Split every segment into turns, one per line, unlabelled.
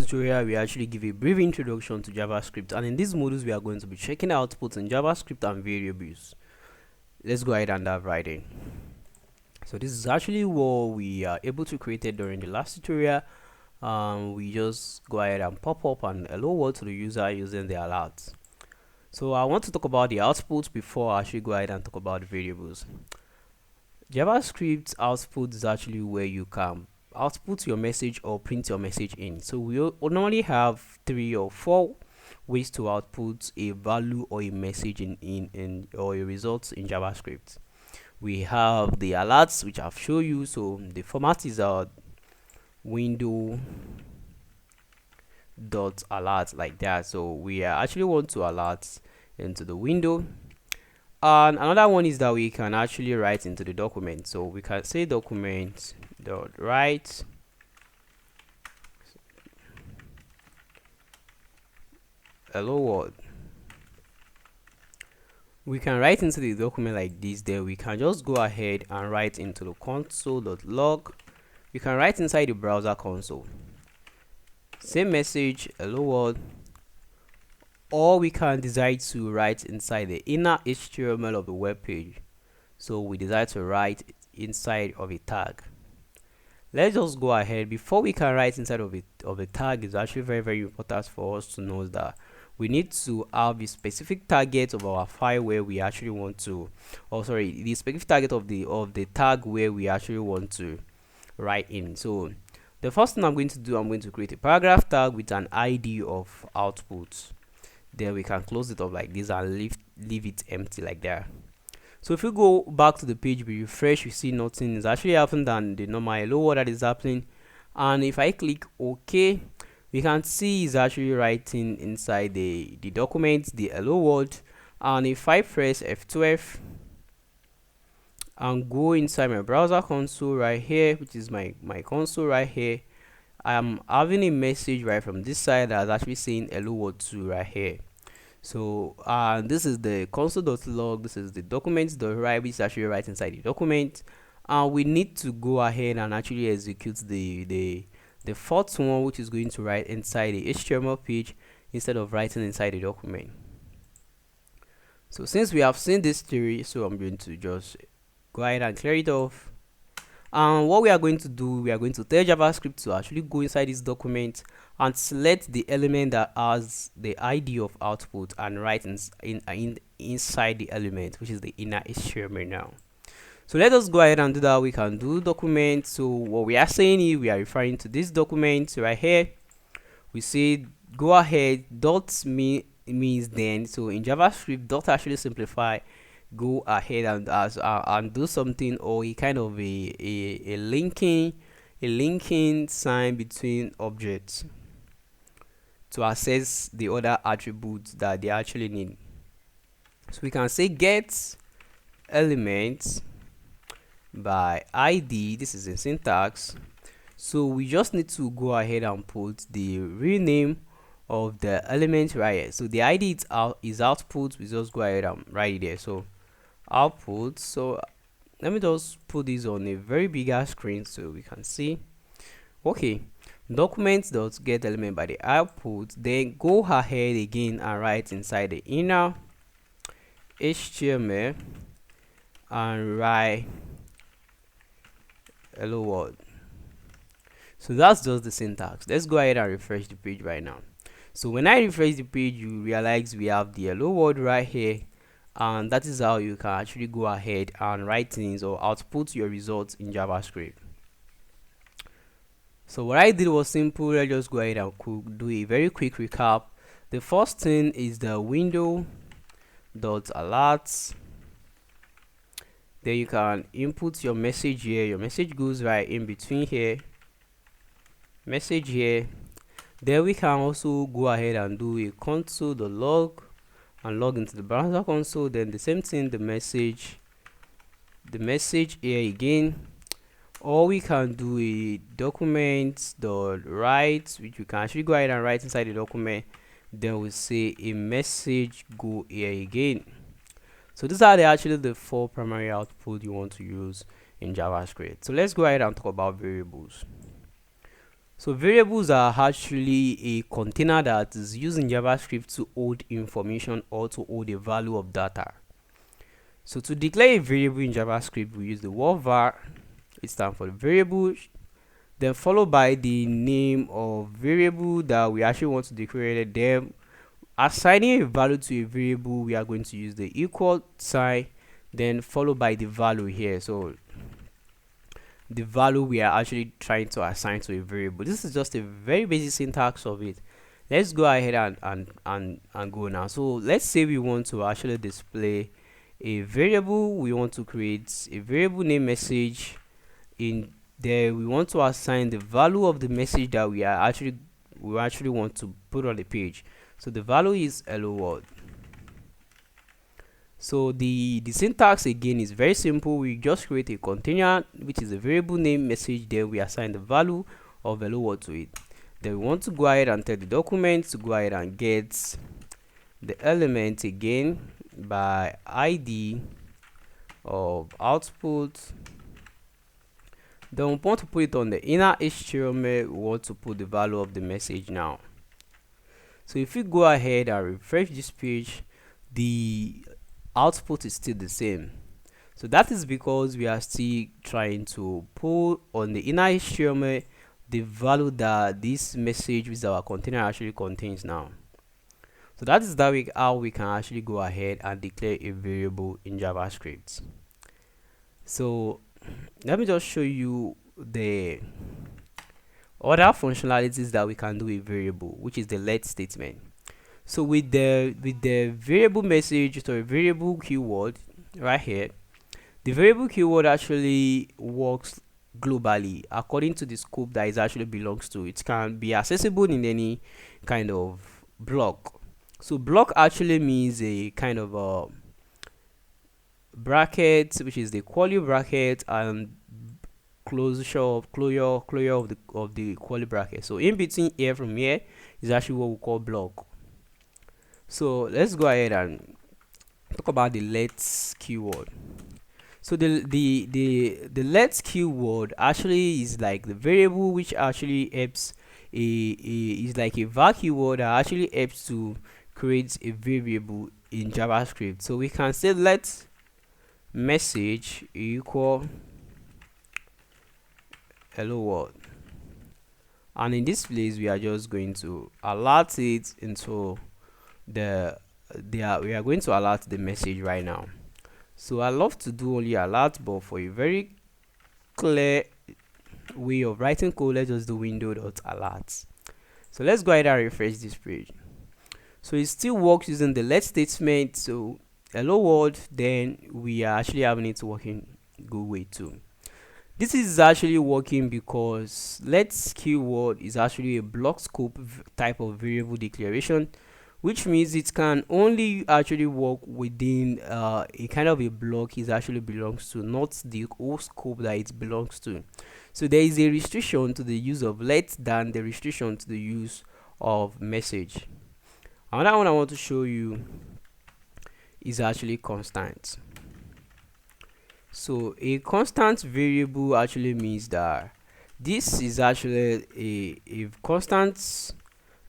tutorial, we actually give a brief introduction to JavaScript, and in these modules we are going to be checking outputs in JavaScript and variables. Let's go ahead and dive right in. So this is actually what we are able to create during the last tutorial. We just go ahead and pop up an hello world to the user using the alert. So I want to talk about the outputs before I actually go ahead and talk about the variables. JavaScript output is actually where you can output your message or print your message in. So we normally have 3 or 4 ways to output a value or a message in or a result in JavaScript. We have the alerts, which I've shown you. So the format is a window dot alert, like that. So we actually want to alert into the window. And another one is that we can actually write into the document. So we can say document dot write hello world. We can write into the document like this. Then we can just go ahead and write into the console.log. You can write inside the browser console, same message, hello world, or we can decide to write inside the inner HTML of the web page. So we decide to write inside of a tag. Let's just go ahead. Before we can write inside of a tag, is actually very important for us to know that we need to have a specific target of our file where we actually want to, the specific target of the tag where we actually want to write in. So the first thing I'm going to do, I'm going to create a paragraph tag with an ID of output. Then we can close it up like this and leave it empty like that. So if you go back to the page, we refresh, you see nothing is actually happening than the normal hello world that is happening. And if I click OK, we can see it's actually writing inside the document the hello world. And if I press F12 and go inside my browser console right here, which is my console right here, I am having a message right from this side that's actually saying hello world 2 right here. So this is the console.log, this is the document.write, which is actually right inside the document, and we need to go ahead and actually execute the fourth one, which is going to write inside the HTML page instead of writing inside the document. So since we have seen this theory, so I'm going to just go ahead and clear it off. And what we are going to do, we are going to tell JavaScript to actually go inside this document and select the element that has the ID of output and write inside the element, which is the inner HTML now. So let us go ahead and do that. We can do document. So what we are saying here, we are referring to this document right here. We say go ahead, dot means then. So in JavaScript, dot actually simplify go ahead and do something, or a kind of a linking sign between objects to access the other attributes that they actually need. So we can say get elements by ID. This is a syntax. So we just need to go ahead and put the real name of the element right here. So the ID is output. We just go ahead and write it there. So output. So let me just put this on a very bigger screen so we can see. Okay, document.get element by the output. Then go ahead again and write inside the inner HTML and write hello world. So that's just the syntax. Let's go ahead and refresh the page right now. So when I refresh the page, you realize we have the hello world right here. And that is how you can actually go ahead and write things or output your results in JavaScript. So what I did was simple. Let's just go ahead and do a very quick recap. The first thing is the window dot alerts. Then you can input your message here. Your message goes right in between here, message here. Then we can also go ahead and do a console.log and log into the browser console. Then the same thing, the message here again, or we can do a document.write, which we can actually go ahead and write inside the document. Then we say a message go here again. So these are actually the 4 primary output you want to use in JavaScript. So let's go ahead and talk about variables. So variables are actually a container that is used in JavaScript to hold information or to hold a value of data. So to declare a variable in JavaScript, we use the word var, it stands for the variable, then followed by the name of variable that we actually want to declare. Then assigning a value to a variable, we are going to use the equal sign, then followed by the value here. So the value we are actually trying to assign to a variable. This is just a very basic syntax of it. Let's go ahead and go now. So let's say we want to actually display a variable. We want to create a variable name message. In there we want to assign the value of the message that we actually want to put on the page. So the value is hello world. So the syntax again is very simple. We just create a container which is a variable name message, then we assign the value of hello world to it. Then we want to go ahead and tell the document to go ahead and get the element again by ID of output. Then we want to put it on the inner HTML. We want to put the value of the message now. So if we go ahead and refresh this page, the output is still the same. So that is because we are still trying to put on the inner HTML the value that this message with our container actually contains now. So that is how we can actually go ahead and declare a variable in JavaScript. So let me just show you the other functionalities that we can do with variable, which is the let statement. So with the variable message or variable keyword right here, the variable keyword actually works globally according to the scope that it actually belongs to. It can be accessible in any kind of block. So block actually means a kind of a bracket, which is the curly bracket, and closure of the curly bracket. So in between here from here is actually what we call block. So let's go ahead and talk about the let keyword. So the let keyword actually is like the variable which actually helps is like a var keyword that actually helps to create a variable in JavaScript. So we can say let message equal hello world, and in this place we are just going to alert it into we are going to alert the message right now. So I love to do only alert, but for a very clear way of writing code, let's just do window.alert. So let's go ahead and refresh this page. So it still works using the let statement. So hello world, then we are actually having it working good way too. This is actually working because let keyword is actually a block scope type of variable declaration, which means it can only actually work within a kind of a block it actually belongs to, not the whole scope that it belongs to. So there is a restriction to the use of let than the restriction to the use of message. Another one I want to show you is actually constant. So a constant variable actually means that this is actually a constant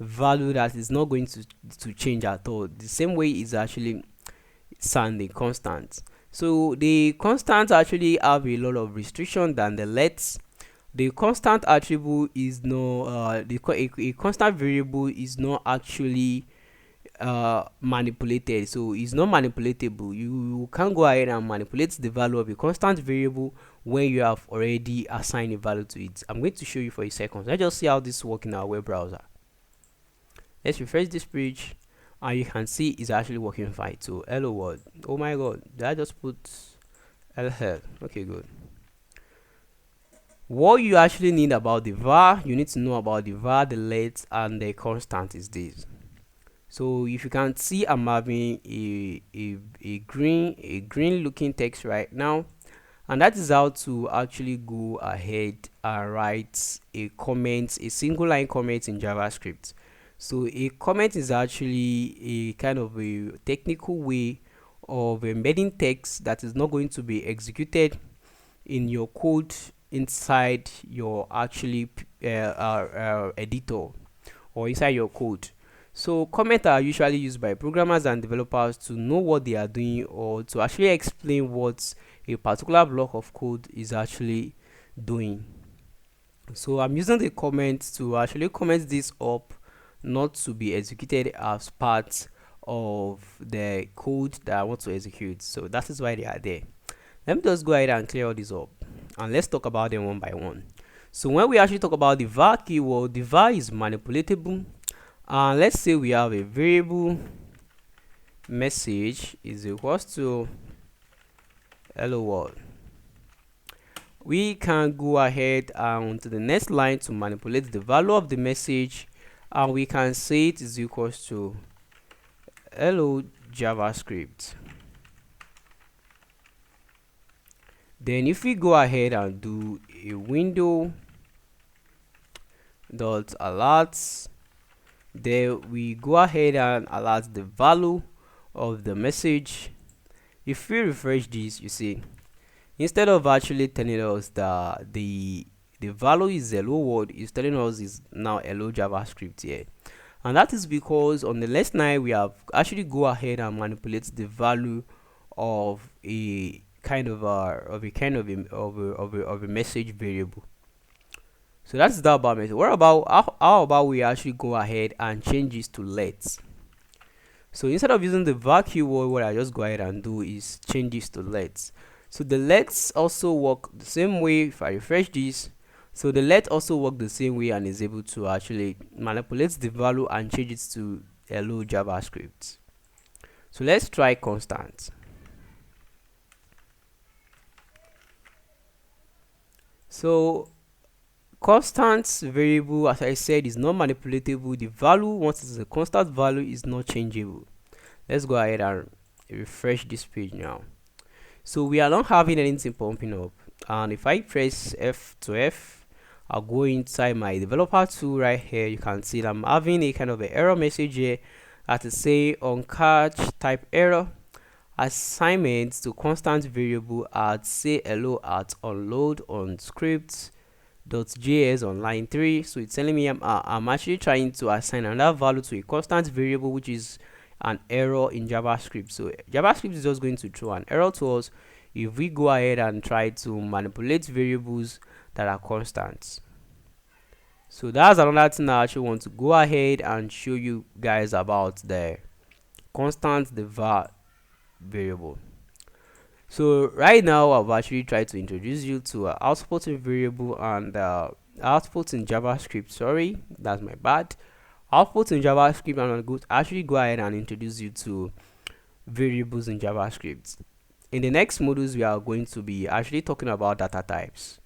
value that is not going to change at all. The same way is actually sounding constant. So the constant actually have a lot of restriction than the let. The constant attribute is no a constant variable is not actually manipulated, so it's not manipulatable. You can't go ahead and manipulate the value of a constant variable when you have already assigned a value to it. I'm going to show you for a second. Let's just see how this works in our web browser. Let's refresh this page and you can see it's actually working fine. So hello world. Oh my god, did I just put LL? Okay, good. What you actually need about the var, you need to know about the var, the let, and the constant is this. So if you can see, I'm having a green looking text right now, and that is how to actually go ahead and write a comment, a single line comment in JavaScript. So a comment is actually a kind of a technical way of embedding text that is not going to be executed in your code inside your actually editor or inside your code. So comments are usually used by programmers and developers to know what they are doing or to actually explain what a particular block of code is actually doing. So I'm using the comments to actually comment this up, not to be executed as part of the code that I want to execute. So that is why they are there. Let me just go ahead and clear all this up, and let's talk about them one by one. So when we actually talk about the var keyword, the var is manipulatable, and let's say we have a variable message is equals to hello world. We can go ahead and to the next line to manipulate the value of the message, and we can say it is equals to hello JavaScript. Then if we go ahead and do a window dot alerts, then we go ahead and alert the value of the message. If we refresh this, you see, instead of actually telling us that the value is hello world, is telling us is now hello JavaScript here. And that is because on the last line we have actually go ahead and manipulate the value of a of a message variable. So that's that about message. What about how about we actually go ahead and change this to let? So instead of using the var keyword, what I just go ahead and do is change this to let. So the lets also work the same way. If I refresh this, so the let also work the same way and is able to actually manipulate the value and change it to hello JavaScript. So let's try constant. So constant variable, as I said, is not manipulatable. The value, once it's a constant value, is not changeable. Let's go ahead and refresh this page now. So we are not having anything pumping up, and if I press F12, I'll go inside my developer tool right here. You can see that I'm having a kind of an error message here that is say on catch type error assignment to constant variable at say hello at unload on script.js on line 3. So it's telling me I'm actually trying to assign another value to a constant variable, which is an error in JavaScript. So JavaScript is just going to throw an error to us if we go ahead and try to manipulate variables that are constants. So that's another thing I actually want to go ahead and show you guys about the constant, the var variable. So right now I've actually tried to introduce you to output in variable and output in JavaScript. Sorry, that's my bad. Output in JavaScript, and I'll actually go ahead and introduce you to variables in JavaScript. In the next modules, we are going to be actually talking about data types.